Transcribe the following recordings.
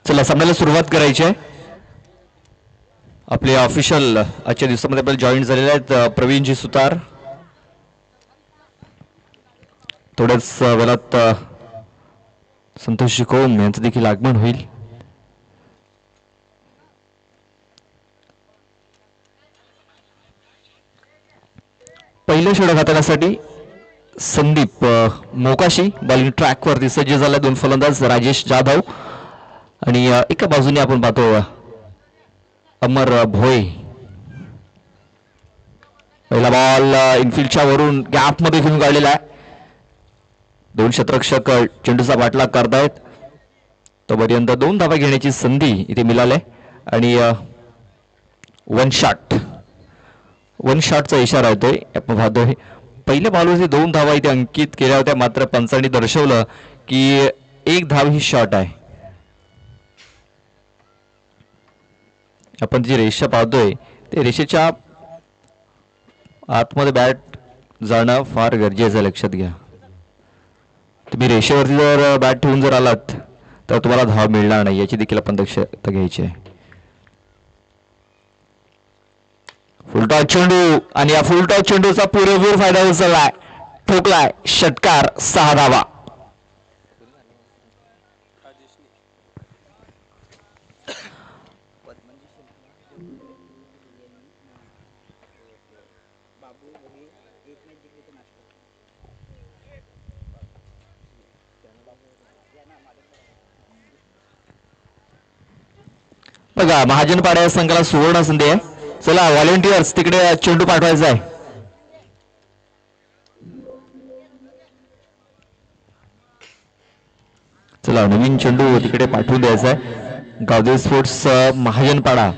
चला सामन्याला सुरुवात करायची आहे. आपले ऑफिशियल आजच्या दिवसामध्ये आपल्याला जॉईन झालेले आहेत प्रवीणजी सुतार. थोड्याच वेळात संतोष कोम यांचं देखील आगमन होईल. पहिल्या षटक हाताळण्यासाठी संदीप मोकाशी बॉलिंग ट्रॅक वरती सज्ज झाला. दोन फलंदाज राजेश जाधव आणि एका बाजूने आपण पाहतो अमर भोये. पहिला बॉल इनफिल्डच्या वरून गॅप मध्ये घेऊन काढलेला आहे. दोन क्षेत्ररक्षक चेंडूचा पाठलाग करतायत. तोपर्यंत 2 धावा घेण्याची संधी इथे मिळाली आणि वन शॉटचा इशारा येतोय. आपण पाहतोय पहिल्या बॉलवरती 2 धावा इथे अंकित केल्या होत्या, मात्र पंचांनी दर्शवलं की 1 धाव ही शॉट आहे. आपण जी रेषा पाहतोय ते रेषेच्या आतमध्ये बॅट जाणं फार गरजेचं आहे, लक्षात घ्या. तुम्ही रेषेवरती जर बॅट ठेवून जर आलात तर तुम्हाला धाव मिळणार नाही, याची देखील आपण दक्षता घ्यायची आहे. फुलटॉस चेंडू आणि या फुलटॉस चेंडूचा पुरेपूर फायदा उचललाय, ठोकलाय षटकार. 6 धावा. बघा महाजन पाड्या संघाला सुवर्ण संधी आहे. चला व्हॉलेंटियर्स तिकडे चेंडू पाठवायचा आहे. चला नवीन चेंडू तिकडे पाठवून द्यायचा आहे. गावदेवी स्पोर्ट्स महाजनपाडा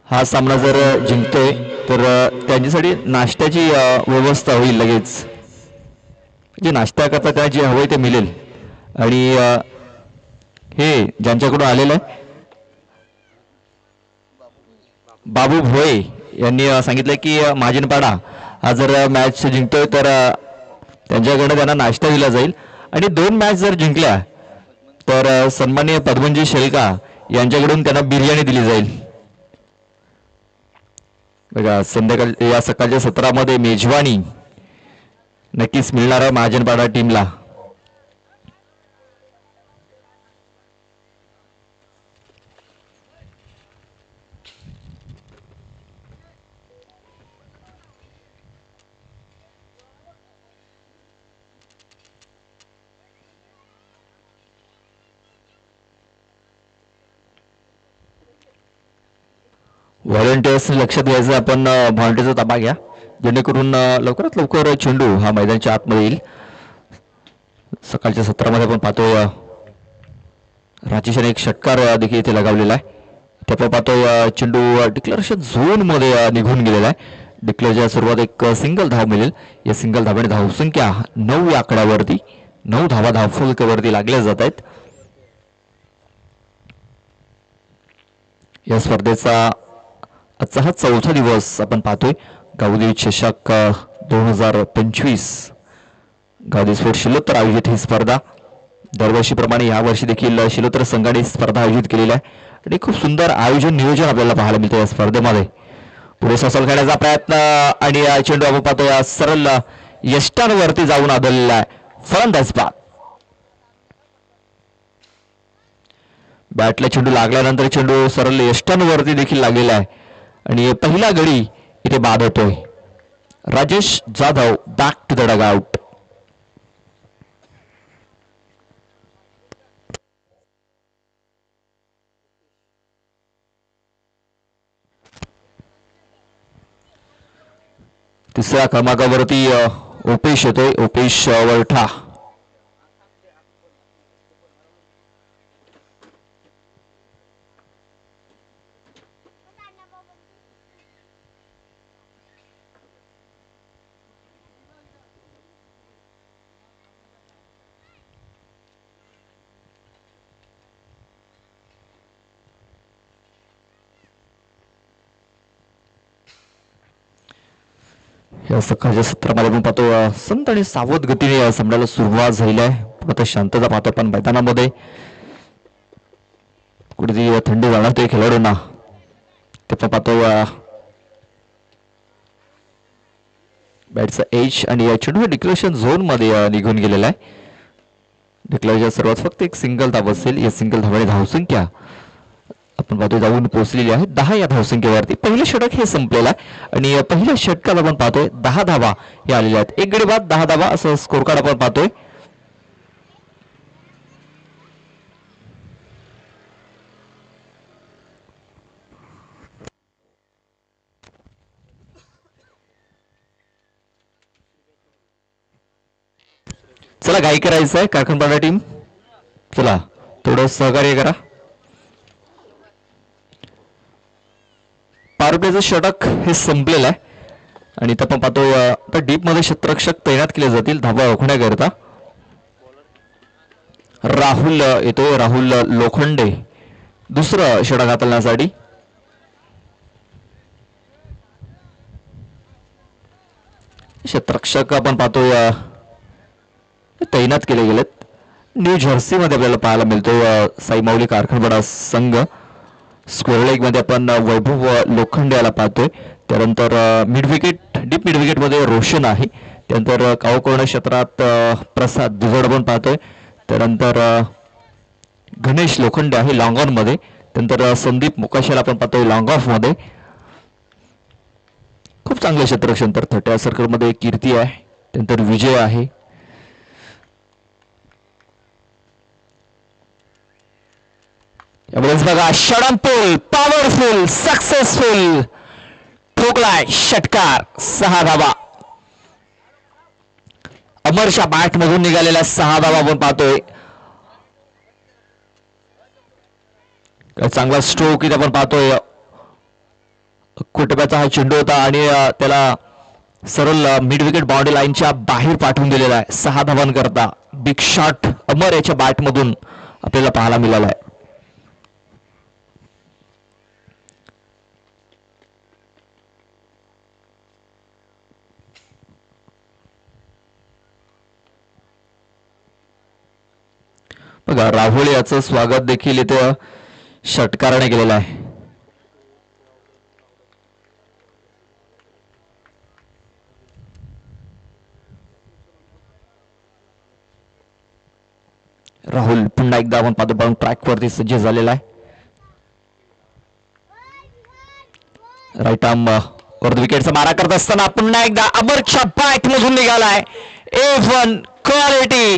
हा सामना जर जिंकतोय तर त्यांच्यासाठी नाश्त्याची व्यवस्था होईल लगेच. जे नाश्ता करता त्या जे हवंय ते मिळेल. आणि हे ज्यांच्याकडून आलेलं आहे बाबू भोये यांनी सांगितलं की महाजनपाडा हा जर मॅच जिंकतोय तर त्यांच्याकडे त्यांना नाश्ता दिला जाईल. आणि 2 मॅच जर जिंकल्या तर सन्माननीय पद्मनजी शेळका यांच्याकडून त्यांना बिर्याणी दिली जाईल. बघा संध्याकाळ या सकाळच्या सत्रामध्ये मेजवानी नक्कीच मिळणार आहे महाजनपाडा टीमला. व्हॉलेंटियर्स लक्षात घ्यायचं, आपण व्हॉलेंटियरचा ताबा घ्या जेणेकरून लवकरात लवकर चेंडू हा मैदानाच्या आतमध्ये येईल. सकाळच्या सत्रामध्ये आपण पाहतोय राजेशाने एक षटकार देखील इथे लगावलेला आहे. ते आपण पाहतोय चेंडू डिक्लेरेशन झोन मध्ये निघून गेलेला आहे. डिक्लेअरच्या सुरुवात एक सिंगल धाव मिळेल. या सिंगल धावाने धावसंख्या 9 या आकड्यावरती 9 धावा धावफलकावरती लागल्या जात आहेत. या स्पर्धेचा आजचा हा 4था दिवस आपण पाहतोय. गावदेवी चषक 2025 गावदेवी स्पोर्ट्स शिलोत्तर आयोजित ही स्पर्धा. दरवर्षीप्रमाणे यावर्षी देखील शिलोत्तर संघाने स्पर्धा आयोजित केलेली आहे आणि खूप सुंदर आयोजन नियोजन आपल्याला पाहायला मिळतं या स्पर्धेमध्ये. पुढे ससल खेळण्याचा प्रयत्न आणि चेंडू आपण पाहतो या सरळ यष्टांवरती जाऊन आदळलेला आहे. फलंदाज बाद. बॅटला चेंडू लागल्यानंतर चेंडू सरळ यष्टांवरती देखील लागलेला आहे आणि पहिला गडी इथे बाद होतोय. Rajesh Jadhav back to the dugout. तिसऱ्या क्रमांकावरती ओपेश येतोय. ओपेश वरठा. या सकाळच्या सत्रामध्ये आपण पाहतो संत आणि सावध गतीने सामन्याला सुरुवात झालेली आहे. आता शांतता पाहतो पण मैदानामध्ये कुठेतरी थंडी जाणवते खेळाडूंना. ते पण पाहतो बॅटचा एज आणि या चेंडू डिक्लेरेशन झोन मध्ये निघून गेलेला आहे. डिक्लेअरच्या सर्वात फक्त एक सिंगल धाव असेल. या सिंगल धावाने धावसंख्या आपण पाहतो जाऊन पोहोचलेली आहे 10 या धावसंख्येवरती. पहिले षटक हे संपलेलं आहे आणि पहिल्या षटकात आपण पाहतोय 10 धावा हे आलेल्या आहेत. एक गडी बाद 10 धावा असं स्कोर कार्ड आपण पाहतोय. चला घाई करायचं आहे कारखानपाडा टीम. चला थोडं सहकार्य करा. पारुट्याचं षटक हे संपलेलं आहे आणि आपण पाहतो डीप मध्ये क्षेत्ररक्षक तैनात केले जातील धावा रोखण्याकरिता. राहुल येतोय, राहुल लोखंडे दुसरं षटक हाताळण्यासाठी. क्षेत्ररक्षक आपण पाहतो तैनात केले गेलेत. न्यू जर्सी मध्ये आपल्याला पाहायला मिळतो साईमाऊली कारखानपाडा संघ. स्क्वेअर लेग मध्ये आपण वैभव लोखंडे याला पाहतोय. त्यानंतर mid wicket deep mid wicket मध्ये रोशन आहे. त्यानंतर कावकोर्ण क्षेत्रात प्रसाद दुजड पण पाहतोय. त्यानंतर गणेश लोखंडे आहे लॉंग ऑन मध्ये. त्यानंतर संदीप मुकाशाला आपण पाहतोय लॉंग ऑफ मध्ये. खूप चांगलं क्षेत्ररक्षण. तर 30 सर्कल मध्ये कीर्ती आहे. त्यानंतर विजय आहे. बघा षडंपूल पॉवरफुल सक्सेसफुल ठोकलाय षटकार 6 धावा. अमरच्या बॅट मधून निघालेल्या 6 धावा आपण पाहतोय. चांगला स्ट्रोक इथे आपण पाहतोय. कुटुंबाचा हा चेंडू होता आणि त्याला सरळ मिड विकेट बाउंड्री लाईनच्या बाहेर पाठवून दिलेला आहे 6 धावांकरता. बिग शॉट अमर याच्या बॅट मधून आपल्याला पाहायला मिळाला आहे. बघा राहुल याचं स्वागत देखील इथे षटकाराने केलेलं आहे. राहुल पुन्हा एकदा आपण पाहतो बॉल ट्रॅक वरती सज्ज झालेला आहे. राईट आर्म वर विकेटचा मारा करत असताना पुन्हा एकदा अमरच्या बॅट मधून निघालाय A1 क्वालिटी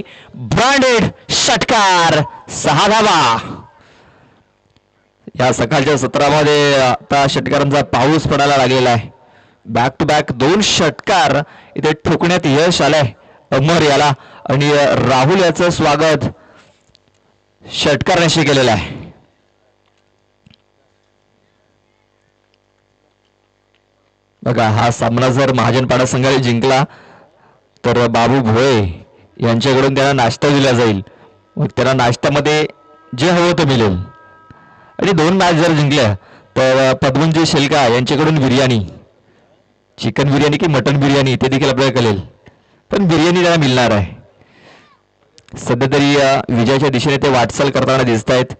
ब्रँडेड षटकार 6 धावा. या सकाळच्या सत्रामध्ये आता षटकारांचा पाऊस पडायला लागलेला आहे. बॅक टू बॅक 2 षटकार इथे ठोकण्यात यश आलंय अमर याला आणि राहुल याचं स्वागत षटकारांशी केलेलं आहे. बघा हा सामना जर महाजनपाडा संघाने जिंकला तर बाबू भोळे यांच्याकडून त्यांना नाश्ता दिला जाईल. मग त्यांना नाश्त्यामध्ये जे हवं ते मिळेल. आणि 2 मॅच जर जिंकल्या तर पद्मनजी शेलका यांच्याकडून बिर्याणी, चिकन बिर्याणी की मटन बिर्याणी ते देखील आपल्याला कळेल. पण बिर्याणी त्यांना मिळणार आहे. सध्या तरी विजयाच्या दिशेने ते वाटचाल करताना दिसत आहेत.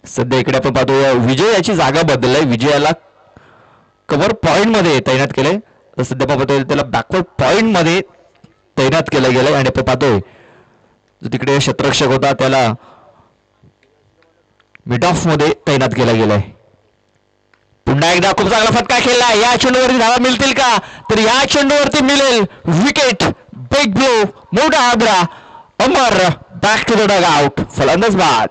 सध्या इकडे आपण पाहतो विजय याची जागा बदललाय. विजयाला कव्हर पॉइंट मध्ये तैनात केलंय. तर सध्या पाहतोय त्याला बॅकवर्ड पॉइंट मध्ये तैनात केलं गेलंय आणि आपण पाहतोय जो तिकडे क्षेत्ररक्षक होता त्याला मिड ऑफ मध्ये तैनात केला गेलाय. पुन्हा एकदा खूप चांगला फटका खेळला. या चेंडूवरती धावा मिळतील का? तर या चेंडूवरती मिळेल विकेट. बिग ब्लो मोठा आग्रा. Amar back to the dugout. फलंदाज बाद.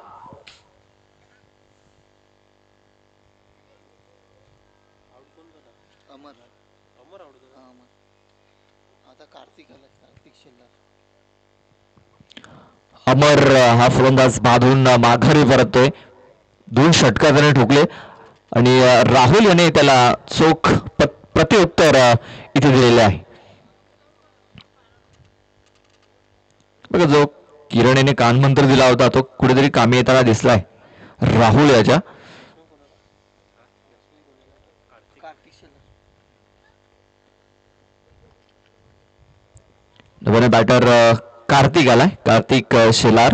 अमर हा फलंदाज बाधून माघारी परततोय. 2 षटकार त्याने ठोकले आणि राहुल याने त्याला चोख प्रत्युत्तर इथे दिलेले आहे. बघा जो किरण याने कानमंत्र दिला होता तो कुठेतरी कामी येताना दिसलाय राहुल याच्या. नवीन बॅटर कार्तिक आलाय, कार्तिक शेलार.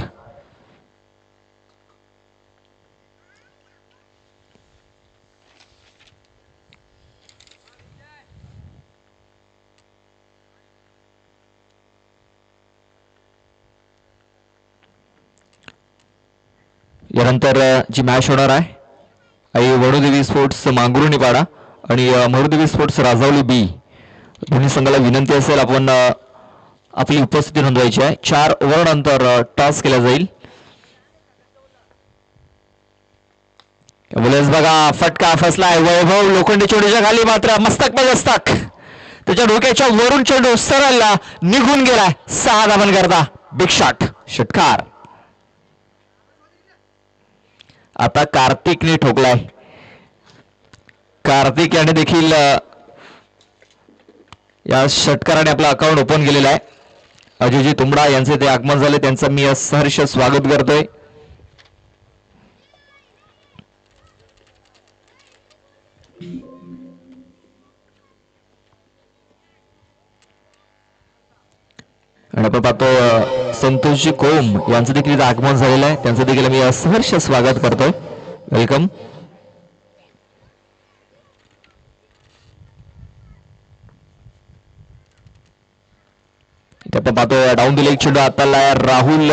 यानंतर जी मॅच होणार आहे आई वणुदेवी स्पोर्ट्स मांगरुळीपाडा आणि मरुदेवी स्पोर्ट्स राजावली बी, दोन्ही संघाला विनंती असेल आपण आपली उपस्थिती नोंदवायची आहे. 4 ओव्हर नंतर टॉस केला जाईल. बोलेस बघा, फटका फसलाय. वैभव लोखंडी चेंडूच्या खाली मात्र मस्तक मस्तक त्याच्या डोक्याच्या वरून चेंडू सरळ निघून गेलाय. 6 धावन करता बिग शॉट, षटकार. आता कार्तिकने ठोकलाय. कार्तिक याने देखील या षटकाराने आपला अकाउंट ओपन केलेला आहे. अजयजी तुंबडा यांचे ते आगमन झाले, त्यांचं मी सहर्ष स्वागत करतोय. आणि आपण पाहतो संतोषजी कोम यांचं देखील आगमन झालेलं आहे, त्यांचं देखील मी सहर्ष स्वागत करतोय. वेलकम. आपण पाहतो डाऊन दिले एक चेंडू आता राहुल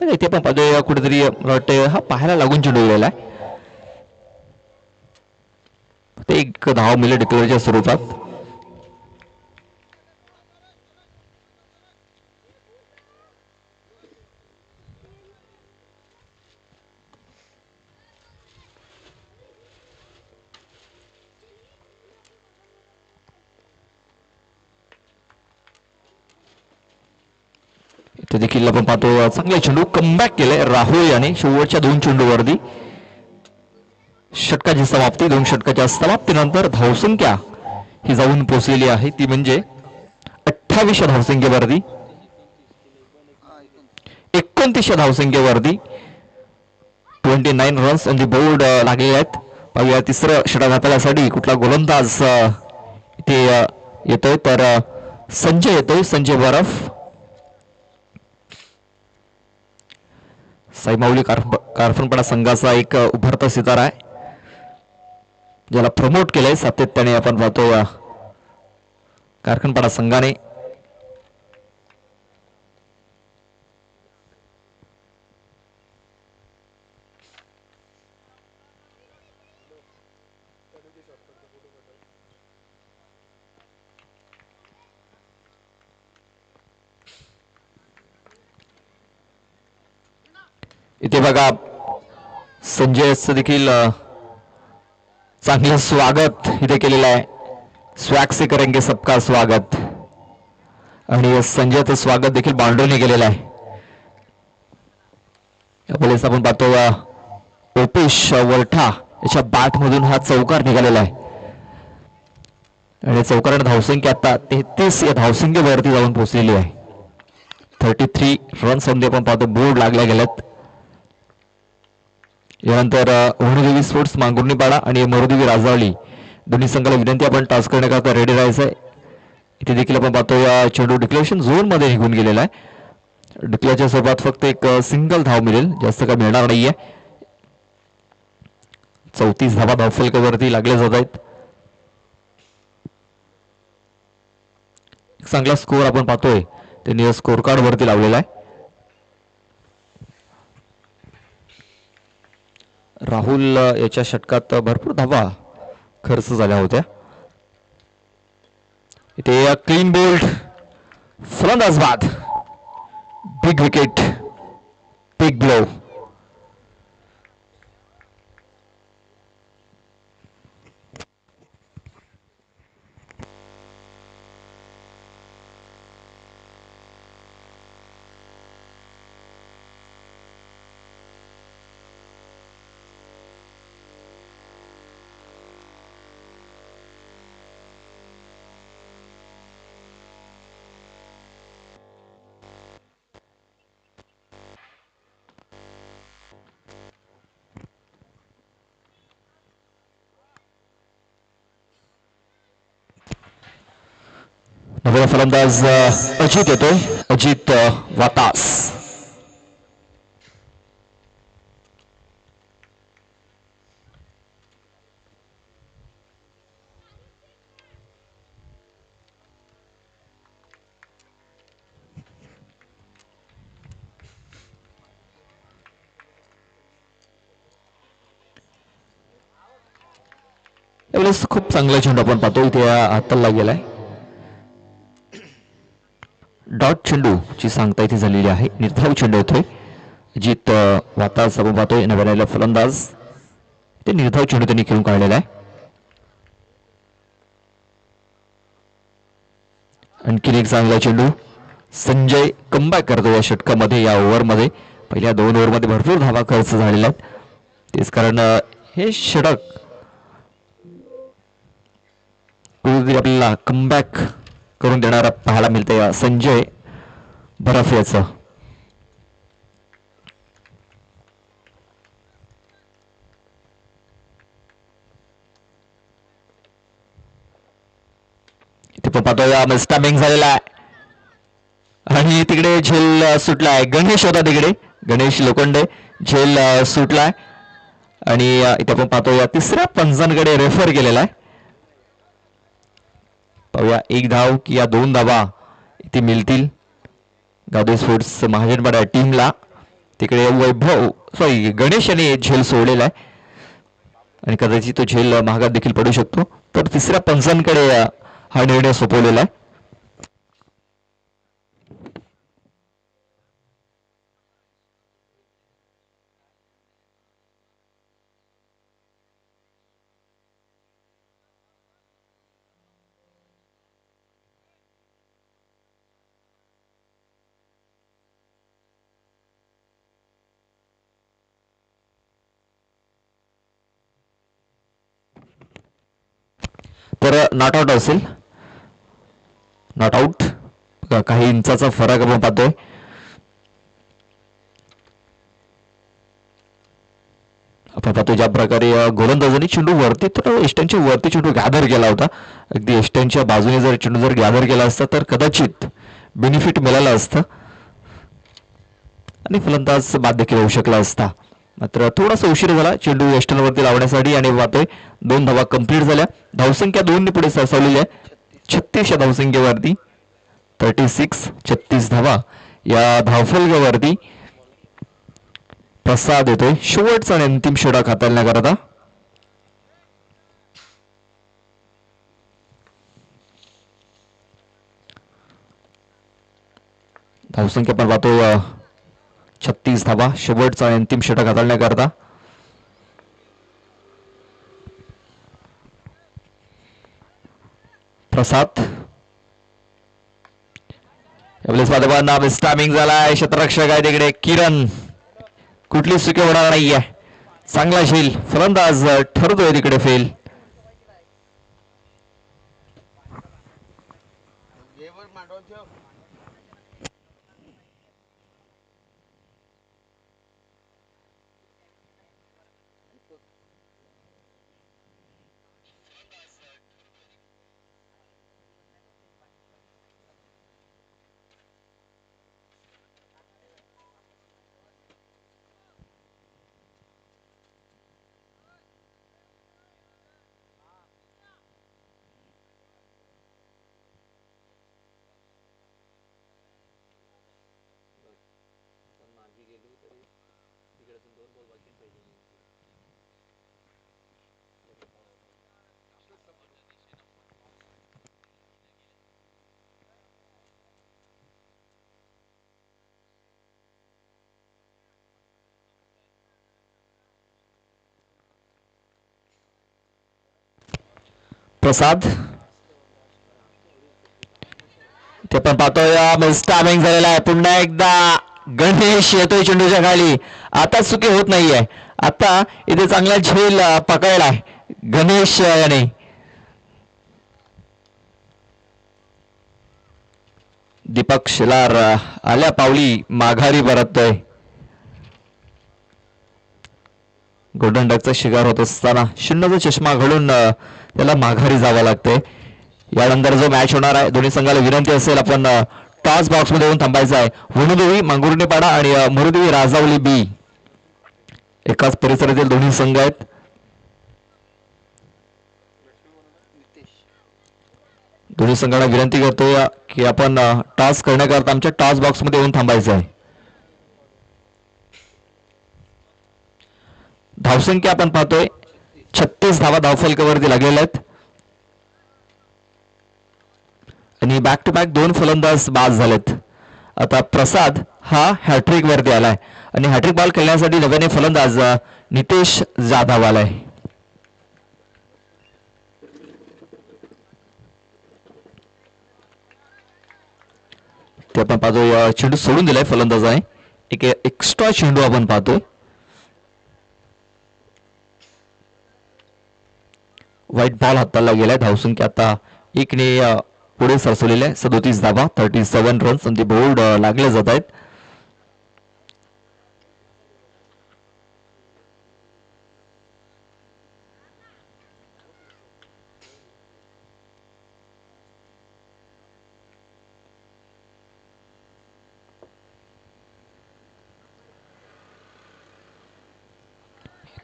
इथे पण पाहतोय कुठेतरी वाटते हा पाहायला लागून चेंडू गेलेला आहे. ते एक धाव मिले डिक्लेअरच्या स्वरूपात. इथे देखील आपण पाहतो चांगले चेंडू कमबॅक केले राहुल याने शेवटच्या 2 चेंडूवरती. षटकाची समाप्ती, 2 षटकाच्या समाप्तीनंतर धावसंख्या ही जाऊन पोहोचलेली आहे, ती म्हणजे 28 धावसंख्येवरती, 29 धावसंख्येवरती 29 रन्स ऑन दी बोर्ड लागलेले आहेत. पाहूया तिसरं षटक हाताळण्यासाठी कुठला गोलंदाज इथे येतोय, तर संजय येतोय, संजय बरफ. साईमाऊली कारफनपाडा संघाचा एक उभरता सितारा आहे, ज्याला प्रमोट केलंय सातत्याने. आपण पाहतो कारखानपाडा संघाने इथे बघा संजयचं देखील चांगलं स्वागत इथे केलेलं आहे. स्वॅग से करेंगे सबका स्वागत, आणि संजयचं स्वागत देखील बांडोने केलेलं आहे. आपण पाहतो ओपेश वरठा याच्या बॅट मधून हा चौकार निघालेला आहे, आणि चौकाराने धावसंख्या आता 33 या धावसंख्येवरती जाऊन पोहोचलेली आहे. 33 रन्स मध्ये आपण पाहतो बोर्ड लागल्या गेल्यात. यानंतर वणुदेवी स्पोर्ट्स मांगुर्णीपाडा आणि मरुदेवी राजावली दोन्ही संघाला विनंती आपण टॉस करण्याकरता रेडी राहायचंय. इथे देखील आपण पाहतो या चेंडू डिक्लेरेशन झोन मध्ये निघून गेलेला आहे. डिक्लेअरच्या स्वरूपात फक्त एक सिंगल धाव मिळेल, जास्त काय मिळणार नाहीये. 34 धावा धावफलकावरती लागले जात आहेत. चांगला स्कोअर आपण पाहतोय त्यांनी स्कोर कार्ड वरती लावलेला आहे. राहुल याच्या षटकात भरपूर धावा खर्च झाल्या होत्या. इथे क्लीन बोल्ड फलंदाज बाद, बिग विकेट, बिग ब्लो. नवीन फलंदाज अजित येतोय. अजित वातास. यावेळेस खूप चांगला चेंडू आपण पाहतो इथे हाताला गेलाय. डॉट चेंडू ची सांगता इथे झालेली आहे. निर्धाव चेंडू येतोय. अजित वातास आपण पाहतोय नव्याला फलंदाज. ते निर्धाव चेंडू त्यांनी खेळून काढलेला आहे. आणखीन एक चांगला चेंडू. संजय कमबॅक करतो या षटकामध्ये. या ओव्हरमध्ये पहिल्या 2 ओव्हरमध्ये भरपूर धावा खर्च झालेला आहेत. तेच कारण हे षटक कुठेतरी आपल्याला कमबॅक करून देणारा पाहायला मिळतंय या संजय बरफ याचं. इथे पण पाहतो या स्टॅम्पिंग झालेला आहे आणि तिकडे झेल सुटलाय. गणेश होता तिकडे. गणेश लोखंडे. झेल सुटलाय आणि इथे आपण पाहतो या तिसऱ्या पंचांकडे रेफर केलेला आहे. पाहूया 1 धाव की या 2 धावा इथे मिळतील गावदेवी स्पोर्ट्स महाजनपाडा टीमला. तिकडे गणेश याने झेल सोडलेला आहे आणि कदाचित तो झेल महागात देखील पडू शकतो. तर तिसऱ्या पंचांकडे हा निर्णय सोपवलेला आहे. तर नॉट आउट असेल. Not out. काही इंचाचा फरक आपण पाहतोय. आपण पाहतो ज्या प्रकारे गोलंदाजांनी चेंडू वरती तर एस्टनच्या वरती चेंडू गॅदर केला होता. अगदी एस्टनच्या बाजूने जर चेंडू जर गॅदर केला असता तर कदाचित बेनिफिट मिळालं असतं आणि फलंदाज बाद देखील होऊ शकला असता. मात्र थोडासा उशीर झाला चेंडू एस्टनवरती लावण्यासाठी आणि पाहतोय 2 धावा कंप्लीट झाल्या. धावसंख्या 2 ने पुढे सरसावलेली आहे. 36 या धावसंख्येवरती 36 धावा या धावफलकावरती प्रसाद येतोय शेवटचा आणि अंतिम षटक हाताळण्याकरता. धावसंख्या पण पाहतो 36 धावा शेवटचा आणि अंतिम षटक हाताळण्याकरता. प्रसाद नाम स्टॅमिंग झालाय. क्षेत्ररक्षक आहे तिकडे किरण. कुठली चुकी होणार नाहीये. चांगला झेल फलंदाज ठरतोय तिकडे फेल. प्रसाद ते पण पाहतोय स्टॅमिंग झालेला आहे. पुन्हा एकदा गणेश येतोय चेंडूच्या खाली. आता चुकी होत नाहीये. आता इथे चांगला झेल पकडलाय गणेश याने. दीपक शिलार आल्या पावली माघारी परततोय. गोल्डन डकचा शिकार होत असताना 0चा चष्मा घालून त्याला माघारी जावं लागतंय. यानंतर जो मॅच होणार आहे दोन्ही संघाला विनंती असेल आपण टॉस बॉक्स मध्ये येऊन थांबायचं आहे. वणुदेवी मांगुर्णेपाडा आणि मुरुदेवी राजावली बी एकाच परिसरातील दोन्ही संघ आहेत. दोन्ही संघांना विनंती करतोय की आपण टॉस करण्याकरता आमच्या टॉस बॉक्स मध्ये येऊन थांबायचं आहे. धावसंख्या आपण पाहतोय 36 धावा धावफलकावरती लागलेल्या आहेत आणि बॅक टू बॅक 2 फलंदाज बाद झालेत. आता प्रसाद हा हॅट्रिक वरती आलाय आणि हॅट्रिक बॉल खेळण्यासाठी नव्याने फलंदाज नितेश जाधव आलाय. ते आपण पाहतोय चेंडू सोडून दिलाय फलंदाजाने. एक एक्स्ट्रा चेंडू आपण पाहतोय. व्हाईट बॉल हाताला गेलाय. धावसंख्या आता 1 ने पुढे सरसवलेल्या आहे. 37 धावा 37 रन्स आणि बोर्ड लागले जात आहेत.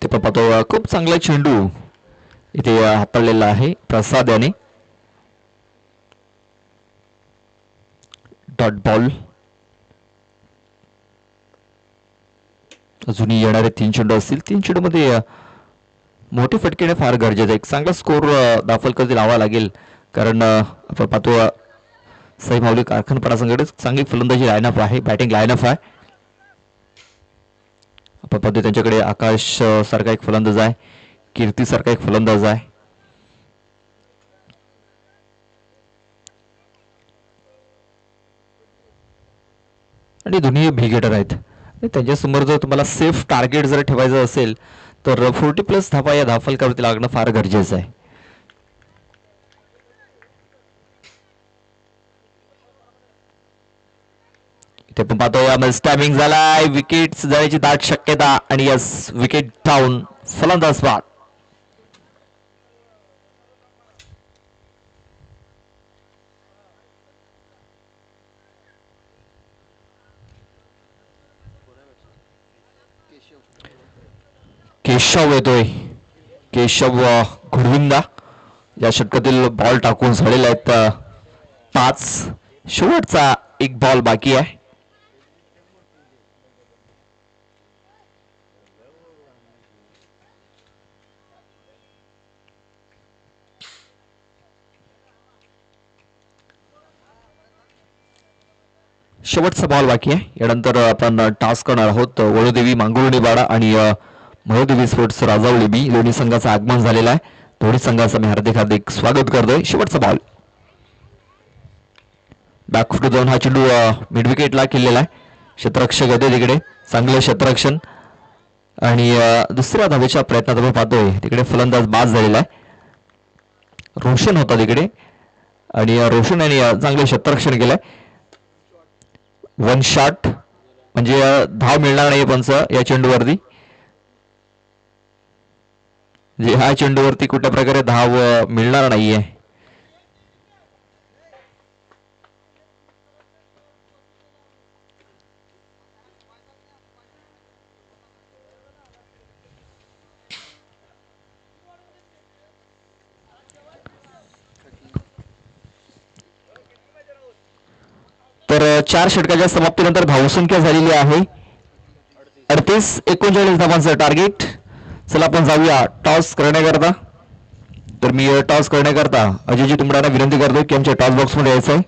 ते पण पाहतो खूप चांगला चेंडू इथे हाताळलेला आहे प्रसाद याने. Dot ball. अजूनही येणारे 3 चेंडू असतील. 3 चेंडू मध्ये मोठे फटके येणे फार गरजेचं आहे. एक चांगला स्कोर दाखल लावा लागेल कारण आपण पाहतो सई माऊली कारखानपाडासंघ चांगली फलंदाजी लाईनअप आहे. बॅटिंग लाईनअप आहे. आपण पाहतो त्यांच्याकडे आकाश सारखा एक फलंदाज आहे. कीर्ती सारखा एक फलंदाज आहे. आणि दोन्ही बिगेटर आहेत. त्यांच्यासमोर जर तुम्हाला सेफ टार्गेट जर ठेवायचं असेल तर 40+ धावा या धावफलकावरती लागणं फार गरजेचं आहे. इथे पण पाहतो यामध्ये स्टॅमिंग झालाय. विकेट जाण्याची दाट शक्यता आणि यस विकेट डाऊन. फलंदाज बाद. केशव येतोय. केशव घुडविंदा या षटकातील बॉल टाकून झालेले आहेत 5. शेवटचा एक बॉल बाकी आहे. शेवटचा बॉल बाकी आहे. यानंतर आपण टास्क करणार आहोत वळूदेवी मांगुर्णेपाडा आणि महोदेवी स्पोर्ट्स राजावली बी दोन्ही संघाचं आगमन झालेलं आहे. दोन्ही संघाचं मी हार्दिक स्वागत करतोय. शेवटचा बॉल बॅकफुट जाऊन हा चेंडू मिड विकेटला केलेला आहे. क्षेत्ररक्षक होते तिकडे चांगलं क्षेत्ररक्षण आणि दुसऱ्या धावेच्या प्रयत्नात आपण पाहतोय तिकडे फलंदाज बाद झालेला आहे. रोशन होता तिकडे आणि रोशन यांनी चांगले क्षेत्ररक्षण केलंय. 1 शॉट म्हणजे धाव मिळणार नाही पंच या चेंडूवरती. ह्या चेंडूवरती कुठल्या प्रकारे धाव मिळणार नाहीये. तर 4 षटकाच्या समाप्तीनंतर धावसंख्या झालेली आहे 38-39 धावांचं टार्गेट. चला आपण जाऊया टॉस करण्याकरता. तर मी टॉस करण्याकरता अजयजी तुमडांना विनंती करतो की आमच्या टॉस बॉक्स मध्ये यायचं आहे.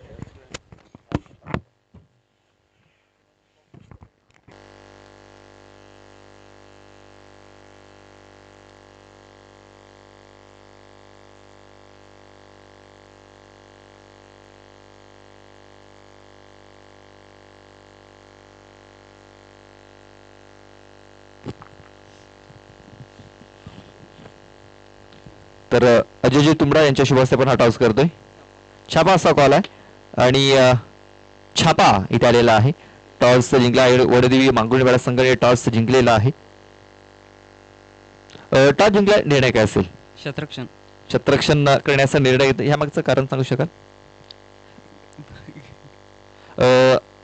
तर अजयजी तुमडा यांच्या शुभ हस्ते पण हा टॉस करतोय. छापा असा कॉल आहे आणि छापा इथे आलेला आहे. टॉस जिंकला वडदेवी मांगुर्णेपाडा संघाने टॉस जिंकलेला आहे. टॉस जिंकला निर्णय काय असेल? क्षेत्ररक्षण. क्षेत्ररक्षण करण्याचा निर्णय घेतला, यामागचं कारण सांगू शकाल?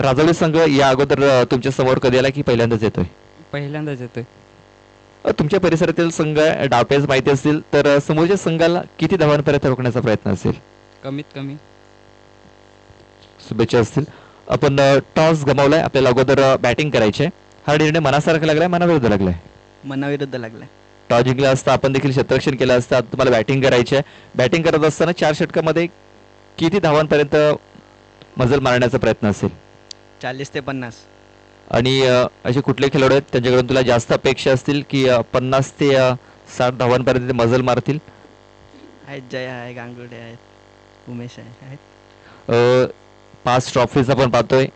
राजवली संघ या अगोदर तुमच्या समोर कधी आला की पहिल्यांदाच येतोय? पहिल्यांदाच येतोय. तुमच्या परिसरातील संघ डावपेच माहिती असतील तर समोरच्या संघाला किती धावांपर्यंत रोखण्याचा प्रयत्न असेल? कमीत कमी. शुभेच्छा असतील. आपण टॉस गमावलाय, आपल्याला अगोदर बॅटिंग करायची आहे. हा निर्णय मनासारखा लागलाय, मनाविरुद्ध लागलाय? मनाविरुद्ध लागलाय. टॉस जिंकला असता आपण देखील क्षेत्ररक्षण केलं असतं. आता तुम्हाला बॅटिंग करायची आहे. बॅटिंग करत असताना 4 षटकामध्ये किती धावांपर्यंत मजल मारण्याचा प्रयत्न असेल? 40 ते 50. आणि असे कुठले खेळाडू आहेत त्यांच्याकडून तुला जास्त अपेक्षा असतील की 50 ते 60 धावांपर्यंत ते मजल मारतील? आहेत, जय आहे, गांगुडे आहेत, उमेश आहेत. 5 ट्रॉफीज आपण पाहतोय.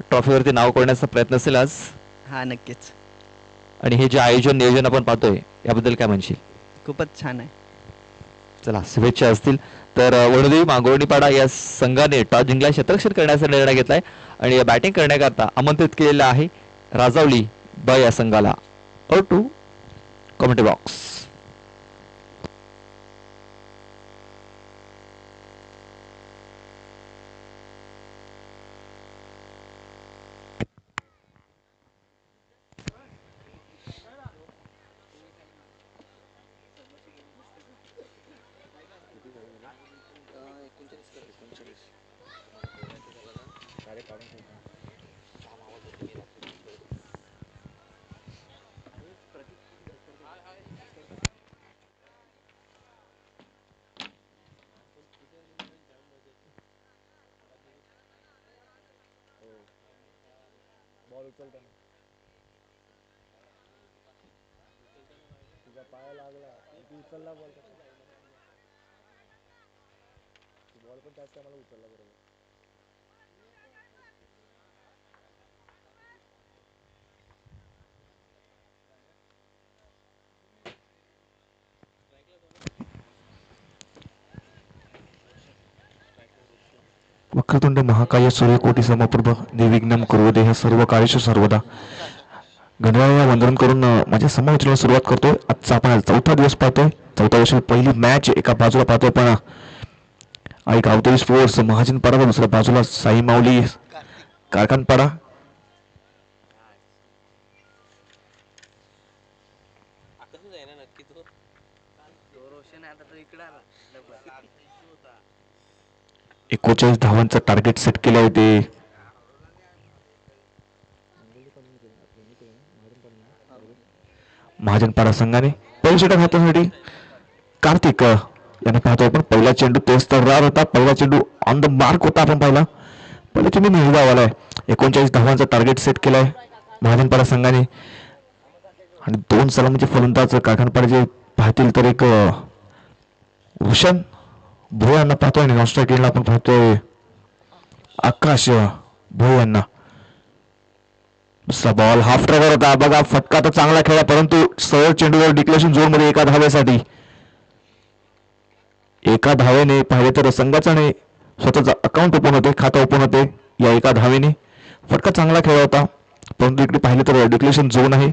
ट्रॉफीवरती नाव कोरण्याचा प्रयत्न असेल आज. हा, नक्कीच. आणि हे जे आयोजन नियोजन आपण पाहतोय याबद्दल काय म्हणशील? खूपच छान आहे. चला, शुभेच्छा असतील. तर वडोदेवी मागोर्णीपाडा या संघाने टॉस जिंकला, क्षेत्ररक्षण करण्याचा निर्णय घेतलाय आणि बॅटिंग करण्याकरता आमंत्रित केलेलं आहे राजावली ब या संघाला. To commentary box. वक्रतुंड महाकाय सूर्यकोटी समप्रभ निर्विघ्नं कुरुते ह्या सर्व कार्येषु सर्वदा. गणरायाला वंदन करून माझ्या समालोचनाला सुरुवात करतोय. आजचा आपण 4था दिवस पाहतोय. 4थ्या दिवशी पहिली मॅच एका बाजूला पाहतोय पण आई गावतळी स्पोर्ट्स महाजनपाडा, दुसऱ्या बाजूला साई माऊली कारखानपाडा. एक 41 धावांचं टार्गेट सेट केलं होते. महाजनपाडा संघाने पहिल्या षटक हातासाठी कार्तिक यांना पाहतोय. पण पहिला चेंडू तेच तर रार होता. पहिला चेंडू ऑन द मार्क होता. आपण पाहिला पहिला चेंडू निर्धावालाय. 39 धावांचा टार्गेट सेट केलाय महाजनपाडा संघाने. आणि 2 सलामीचे फलंदाज कारखानपाड्याचे पाहतील तर एक भूषण भोय यांना पाहतोय आणि नॉन स्ट्राईक आपण पाहतोय आकाश भोय यांना. दुसरा बॉल हाफ ड्रायव्हर होता. बघा, फटका तर चांगला खेळला परंतु सरळ चेंडूवर डिक्लेरेशन झोन मध्ये एका धावेसाठी. एका धावेने पाहिले तर संघाचाने स्वतःचा अकाउंट ओपन होते, खाता ओपन होते या एका धावेने. फटका चांगला खेळला होता परंतु इकडे पाहिले तर डिक्लेरेशन झोन आहे.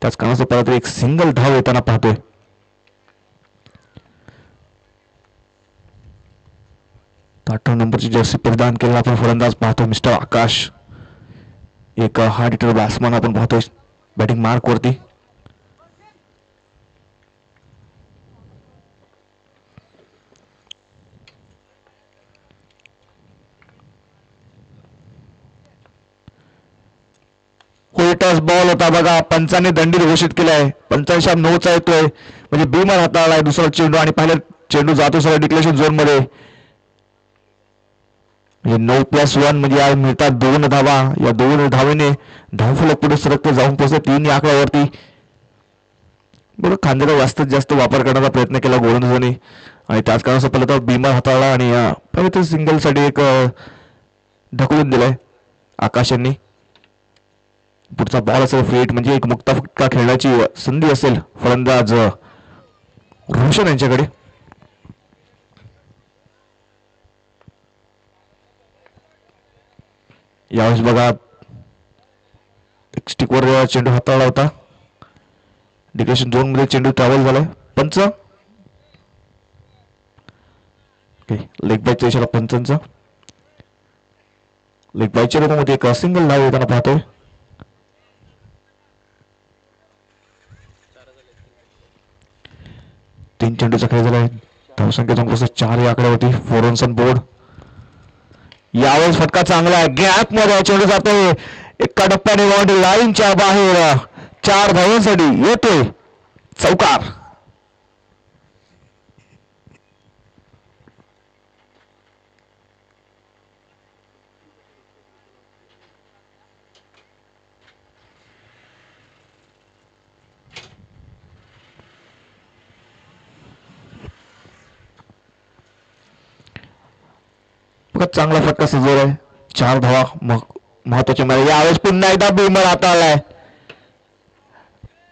त्याच कारणाचं परत एक सिंगल धाव येताना पाहतोय. आठव्या नंबरची जर्सी परिधान केलेला आपण फलंदाज पाहतो मिस्टर आकाश. एक हार्ड हिटर बॅट्समन आपण पाहतोय बॅटिंग मार्क वरती. टॉस बॉल होता बघा, पंचाने दंडीत घोषित केलाय. पंचांशा 9चा येतोय म्हणजे बीमर हाताळलाय दुसरा चेंडू आणि पहिला चेंडू जातो सर डिक्लेरेशन झोन मध्ये. म्हणजे 9+1 म्हणजे आज मिळतात 2 धावा. या 2 धावेने धावफलक पुढे सरकते जाऊन पोहोचते 3 या आकड्यावरती. बरं, खांद्याचा जास्तीत जास्त वापर करण्याचा प्रयत्न केला गोलंदाजाने आणि त्याच कारणाचा पहिला तर बीमर हाताळला आणि पहिले तर सिंगल साठी एक ढकलून दिलाय आकाश यांनी. पुढचा बॉल असेल फ्रीट म्हणजे एक मुक्ता फटका खेळण्याची संधी असेल फलंदाज रोशन यांच्याकडे. यावेळेस बघा स्टिकवर चेंडू हाताळला होता. डिक्लेरेशन झोन मध्ये चेंडू ट्रॅव्हल झालाय. पंच ओके, लेग बाईकचा इशारा पंचांचा. लेग बाईकच्या रूपामध्ये एक सिंगल धाव येताना पाहतोय. तीन चेंडूचा खेळ झाला आहे. धावसंख्या जवळपास 4 या आकड्यावरती. 4 रन्स ऑन बोर्ड. यावेळेस फटका चांगला आहे. गॅप मध्ये चेंडू जातोय एका टप्प्याने बाउंड्री लाईनच्या बाहेर. 4 धावांसाठी येतोय चौकार. चांगला फटका सजवलाय. 4 धावा महत्वाचे मिळाले. यावेळेस पुन्हा एकदा बिमर आता आलाय.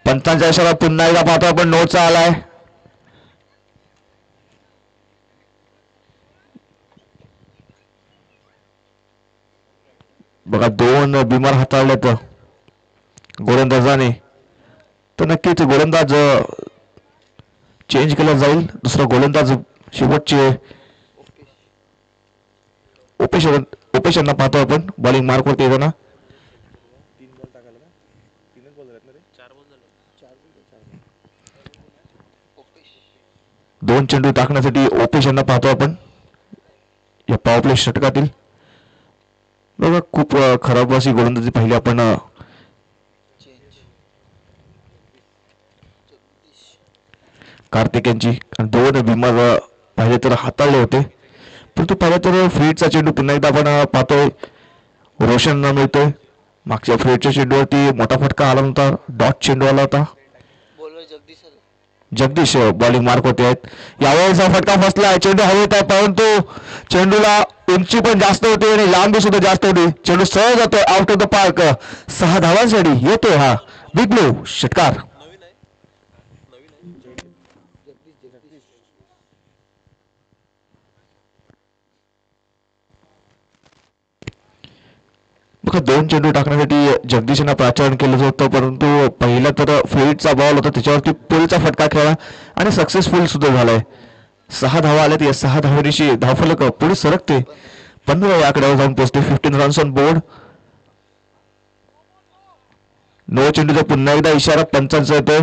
पंचांचा इशारा पुन्हा एकदा पाहतो आपण. नोटचा आलाय. बघा 2 बिमार हाताळलेत गोलंदाजाने. तर नक्कीच गोलंदाज चेंज केला जाईल. दुसरा गोलंदाज शेवटचे ओपेशनला पाहतो आपण. बॉलिंग मार्क वरती येताना 2 चेंडू टाकण्यासाठी ओपेशनला पाहतो आपण या पॉवर प्ले षटकातील. बघा खूप खराब अशी गोलंदाजी पाहिली आपण. कार्तिक यांची 2 बिमार पाहिले तर हाताळले होते. परंतु पाहिलं तर फ्रीडचा चेंडू पुन्हा एकदा आपण पाहतोय. रोशन मिळतोय. मागच्या फ्रीडच्या चेंडूवरती मोठा फटका आला नव्हता. डॉट चेंडू आला होता. जगदीश बॉलिंग मार्क होते आहेत. यावेळेस फटका फसला. चेंडू हवेत आहे परंतु चेंडूला उंची पण जास्त होती आणि लांबी सुद्धा जास्त होती. चेंडू सहज जातोय आउट ऑफ द पार्क. 6 धावांसाठी येतोय हा बिग ब्लू षटकार. बघा 2 चेंडू टाकण्यासाठी जगदीशनं प्राचारण केलं होतं. परंतु पहिला तर फील्डचा बॉल होता त्याच्यावरती पुलचा फटका खेळला आणि सक्सेसफुल सुद्धा झालाय. 6 धावा आल्यात. या 6 धावांशी धावफलक पुढे सरकते. 15 या आकड्यावर जाऊन पोहोचते. 15 रन्स ऑन बोर्ड. 9 चेंडूचा पुन्हा एकदा इशारा पंचांचा येतोय.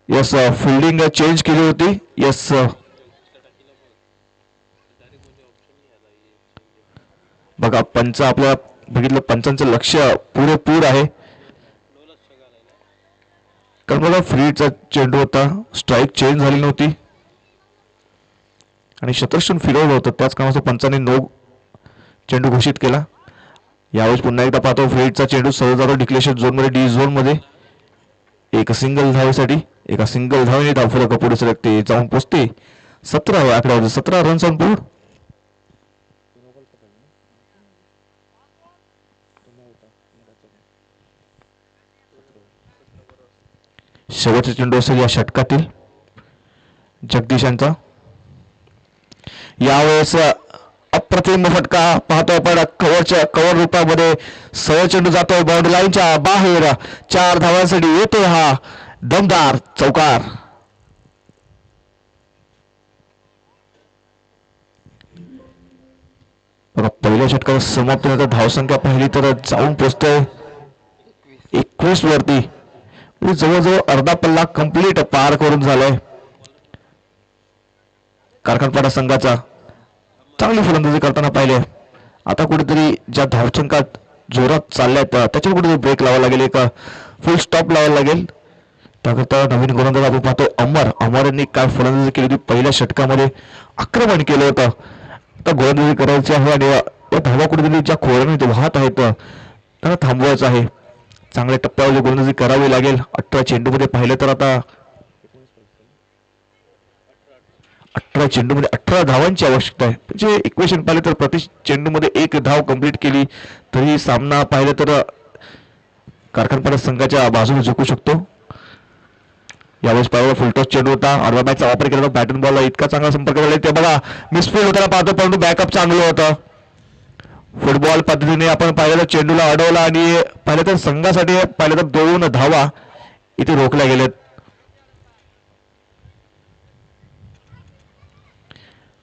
यस फिल्डिंग चेंज केली होती. यस बघा पंच आपल्या बघितलं पंचांचं लक्ष पुरेपूर आहे. कारण बघा फ्रीडचा चेंडू होता. स्ट्राईक चेंज झाली नव्हती आणि शतरक्षण फिरवलं होतं. त्याच कामाचं पंचाने नो चेंडू घोषित केला. यावेळेस पुन्हा एकदा पाहतो फ्रीडचा चेंडू सहज जातो डिक्लेरेशन झोन मध्ये. डी झोन मध्ये एक सिंगल धावेसाठी. एका सिंगल धावेने धावफलक पुढे सरकते जाऊन पोचते 17 या आकड्यावर. 17 रन्स ऑन बोर्ड. शेवटचा चेंडू असेल या षटकातील जगदीशांचा. यावेळेस अप्रतिम फटका पाहतोय आपण. कव्हर रूपामध्ये सरळ चेंडू जातोय बाउंड्री लाईनच्या बाहेर. 4 धावांसाठी येतोय हा दमदार चौकार. बघा पहिल्या षटकात समाप्त होण्याचा धावसंख्या पाहिली तर जाऊन पोचतोय 21 वरती. जवळजवळ अर्धा पल्ला कंप्लीट पार करून झालाय कारखानपाडा संघाचा. चांगली फलंदाजी करताना पाहिले. आता कुठेतरी ज्या धावसंख्यात जोरात चालल्यात त्याच्यावर कुठेतरी ब्रेक लावायला लागेल. एक फुल स्टॉप लावायला लागेल. त्याकरता नवीन गोलंदाज आपण पाहतोय अमर यांनी काय फलंदाजी केली होती. पहिल्या षटकामध्ये आक्रमण केलं होतं. आता गोलंदाजी करायची आहे आणि या धावा कुठेतरी ज्या खोऱ्याने वाहत आहेत त्यांना थांबवायचं आहे. चांगल्या टप्प्यावर गोलंदाजी करावी लागेल. 18 चेंडूमध्ये पाहिलं तर आता 18 चेंडूमध्ये 18 धावांची आवश्यकता आहे. म्हणजे इक्वेशन पाहिले तर प्रति चेंडूमध्ये 1 धाव कंप्लीट केली तरी सामना पाहिलं तर कारखानपाडा संघाच्या बाजूने झुकू शकतो. यावेळेस पाहिलं फुलटॉस चेंडू होता. अर्धा मॅचचा वापर केला. बॅटन बॉलला इतका चांगला संपर्क झाला ते बघा मिसफील्ड होताना पाहतो परंतु बॅकअप चांगलं होतं. फुटबॉल पद्धतीने आपण पाहिलं तर चेंडूला अडवला आणि पाहिलं तर संघासाठी पाहिलं तर 2 धावा इथे रोखल्या गेल्यात.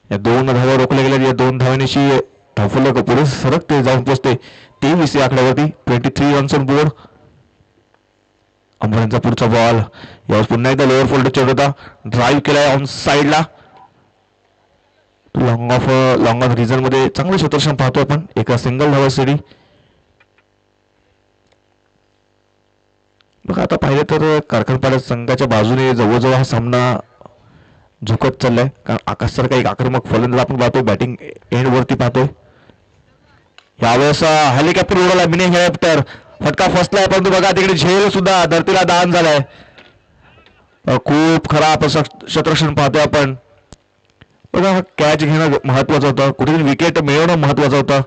या 2 धावा रोखल्या गेल्या. या 2 धावांशी धावफलक पुढे सरकते जाऊन पोचते 23 या आकड्यावरती. 23 रन्स ऑन बोर्ड. अंबरेंचा पुढचा बॉल यावेळेस पुन्हा एकदा लोअर फोल्डर चेंडू होता. ड्राईव्ह केलाय ऑन साईडला. लॉंग ऑफ रिझन मध्ये चांगलं क्षेत्ररक्षण पाहतोय आपण एका सिंगल धावासाठी. बघा आता पाहिलं तर कारखानपाडा संघाच्या बाजूने जवळजवळ हा सामना झुकत चाललाय. कारण आकाश सारखा एक आक्रमक फलंदाज आपण पाहतोय बॅटिंग एंड वरती पाहतोय. यावेळेस हेलिकॉप्टर उडवला मिनी हेलिकॉप्टर. फटका फसलाय परंतु बघा तिकडे झेल सुद्धा धरतीला दान झालाय. खूप खराब क्षेत्ररक्षण पाहतोय आपण. बघा कॅच घेणं महत्वाचं होतं. कुठेतरी विकेट मिळवणं महत्वाचं होतं.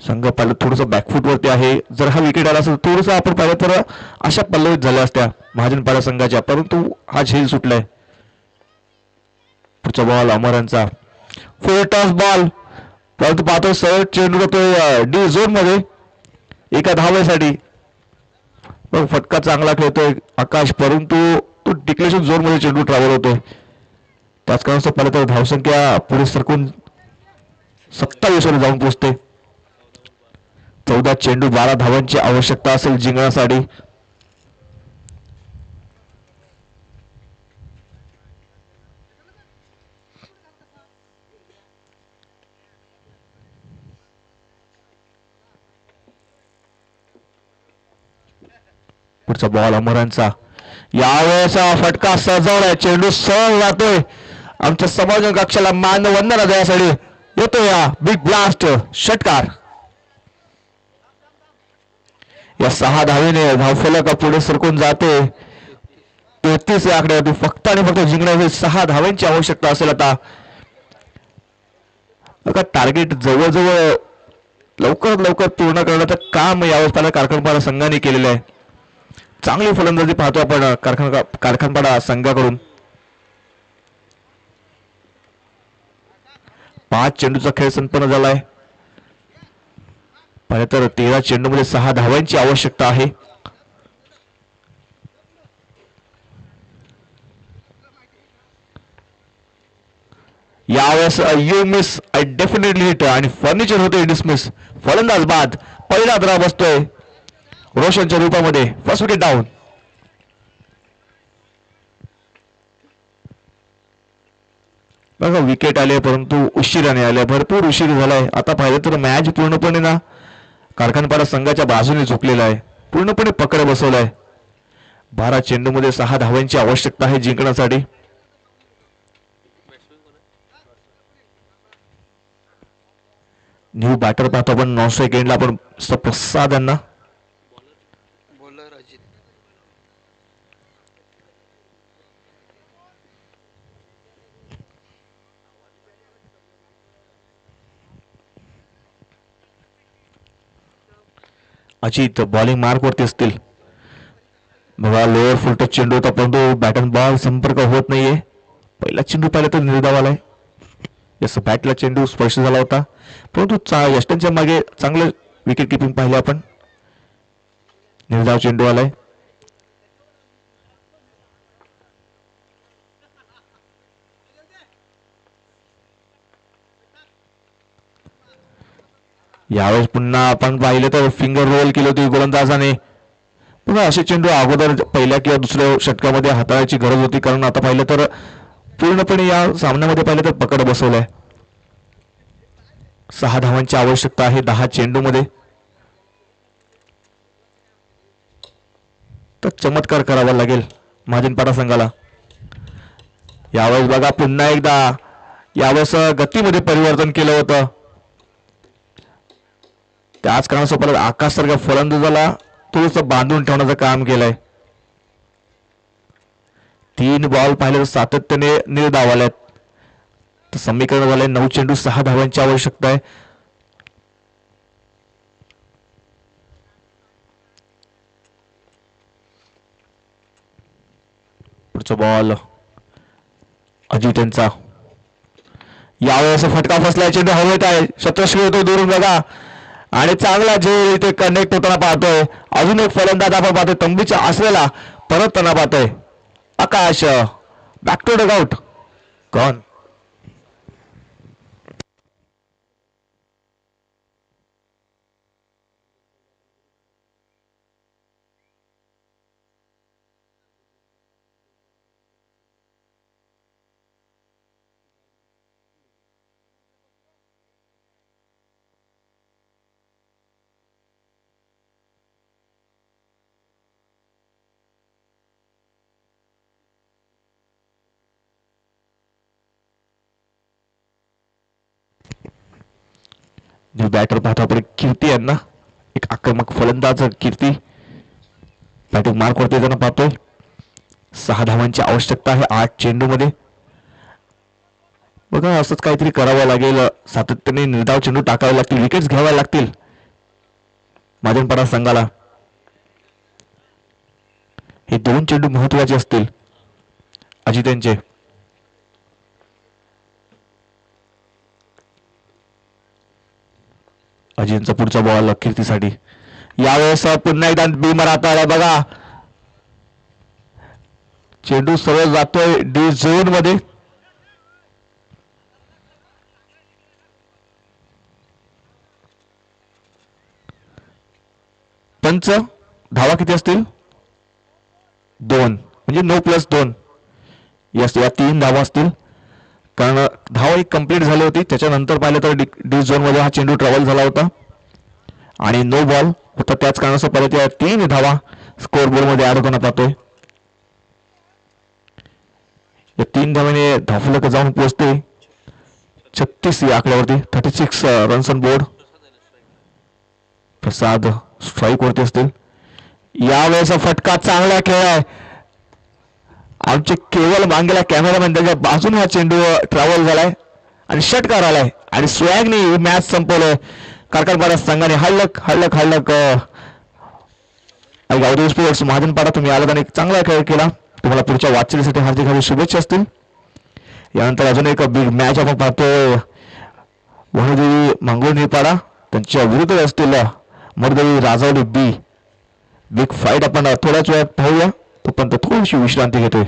संघ पाहिलं थोडस बॅकफूट वरती आहे. जर हा विकेट आला असेल थोडस आपण पाहिलं तर अशा पल्लवीत झाल्या असत्या महाजनपाडा संघाच्या. परंतु हा झेल सुटलाय. पुढचा बॉल अमरांचा 4 टॉस बॉल. परंतु पाहतो सरळ चेंडू जातोय डी झोन मध्ये एका धावेसाठी. पण फटका चांगला खेळतोय आकाश परंतु तो डिक्लेरेशन झोन मध्ये चेंडू ट्रॅव्हल होतोय. त्याच कारणास्तव पाहिलं तर धावसंख्या पुढे सरकून 27 वर जाऊन पोहोचते. 14 चेंडू 12 धावांची आवश्यकता असेल जिंकण्यासाठी. पुढचा बॉल अमरांचा. यावेळेस फटका सजवलाय. चेंडू सहज जातोय आमच्या समाज कक्षाला मानवंदना द्यायसाठी येतो या बिग ब्लास्ट षटकार. या 6 धावेने धावफलक पुढे सरकून जाते 33 या आकड्यावरती. फक्त आणि फक्त जिंकण्यासाठी 6 धावांची आवश्यकता असेल. आता टार्गेट जवळजवळ लवकरात लवकर पूर्ण करण्याचं काम यावेळेस पहिला कारखानपाडा संघाने केलेलं आहे. चांगली फलंदाजी पाहतो आपण कारखानपाडा संघाकडून. 5 चेंडूचा खेळ संपन्न झालाय. पाहिलं तर 13 चेंडूमध्ये 6 धावांची आवश्यकता आहे. यावेळेस you miss I definitely hit आणि फर्निचर होते डिसमिस. फलंदाज बाद. पहिला धाव बसतोय रोशनच्या रूपामध्ये. First wicket down. बघा विकेट आले परंतु उशिराने आले. भरपूर उशीर झालाय. आता पाहिलं तर मॅच पूर्णपणे ना कारखानपाडा संघाच्या बाजूने झुकलेला आहे. पूर्णपणे पकड बसवलाय. 12 चेंडूमध्ये 6 धावांची आवश्यकता आहे जिंकण्यासाठी. न्यू बॅटर पाहतो आपण नॉन स्ट्राईक एंडला आपण प्रसाद यांना. अजित बॉलिंग मार्क वरती असतील. बघा लोअर फुल टच चेंडू होता परंतु बॅट अँड बॉल संपर्क होत नाहीये. पहिला चेंडू पाहिला तर निर्धाव आलाय. यस बॅटला चेंडू स्पर्श झाला होता परंतु यष्टांच्या मागे चांगलं विकेट किपिंग पाहिलं आपण. निर्धाव चेंडू आलाय. यावेळेस पुन्हा आपण पाहिलं तर फिंगर रोल केली होती गोलंदाजाने. बघा असे चेंडू अगोदर पहिल्या किंवा दुसऱ्या षटकामध्ये हाताळायची गरज होती. कारण आता पाहिलं तर पूर्णपणे या सामन्यामध्ये पाहिलं तर पकड बसवलाय. 6 धावांची आवश्यकता आहे 10 चेंडूमध्ये. तर चमत्कार करावा लागेल महाजनपाडा संघाला. यावेळेस बघा पुन्हा एकदा यावेळेस गतीमध्ये परिवर्तन केलं होतं. त्याच कारणासोबत आकाश सारख्या फलंदाजाला थोडस बांधून ठेवण्याचं काम केलंय. 3 बॉल पाहिले तर सातत्याने निर्धाव आल्यात. तर समीकरण झालंय 9 चेंडू 6 धावांची आवश्यकता आहे. पुढचा बॉल अजित यांचा. यावेळेस फटका फसलाय. चेंडू हवेत आहे. शतश्री होतो दुरून बघा आणि चांगला झेल इथे कनेक्ट होताना पाहतोय. अजून एक फलंदाज आपण पाहतोय तंबीच्या असलेला परत त्यांना पाहतोय. Akash back to dugout. Gone. New batter पाहतो आपण कीर्ती यांना, एक आक्रमक फलंदाज कीर्ती बॅटिंग मार्क वरती जाणं पाहतोय. 6 धावांची आवश्यकता आहे 8 चेंडू मध्ये. बघा असंच काहीतरी करावं लागेल, सातत्याने निर्धाव चेंडू टाकावे लागतील, विकेट्स घ्याव्या लागतील महाजनपाडा संघाला. हे 2 चेंडू महत्वाचे असतील अजित यांचे. अजिंचा पुढचा बॉल कीर्तीसाठी. यावेळेस पुन्हा एकदा बीमर आता आलाय बघा. चेंडू सरळ जातोय डी झोन मध्ये. पंच धावा किती असतील? 2, म्हणजे 9+2. यस, या 3 धावा असतील, कारण धावा एक कंप्लीट झाली होती. त्याच्यानंतर पाहिलं तर डी झोन मध्ये हा चेंडू ट्रॅव्हल झाला होता आणि नो बॉल होता. त्याच कारणास्तव परत या 3 धावा स्कोर बोर्ड मध्ये ऍड होताना पाहतोय. या 3 धावाने धावफलक जाऊन पोहोचते 36 या आकड्यावरती. 36 runs on board. Prasad strike वरती असतील. यावेळेस फटका चांगला खेळलाय. आमचे केवळ मांगेला कॅमेरामॅन त्याच्या बाजूने हा चेंडू ट्रॅव्हल झालाय आणि षटकार आलाय आणि स्वॅगने मॅच संपवलंय. कारखानपाडा संघाने हळक गावदेव स्पोर्ट्स महाजनपाडा तुम्ही आलात आणि चांगला खेळ केला. तुम्हाला पुढच्या वाटचालीसाठी हार्दिक हार्दिक शुभेच्छा असतील. यानंतर अजून एक बिग मॅच आपण पाहतोय. वनदेवी मांगोळ निपाडा त्यांच्या विरुद्ध असतील मरदेवी राजावली बी. बिग फाईट आपण थोड्याच वेळात पाहूया. तोपर्यंत थोडीशी विश्रांती घेतोय.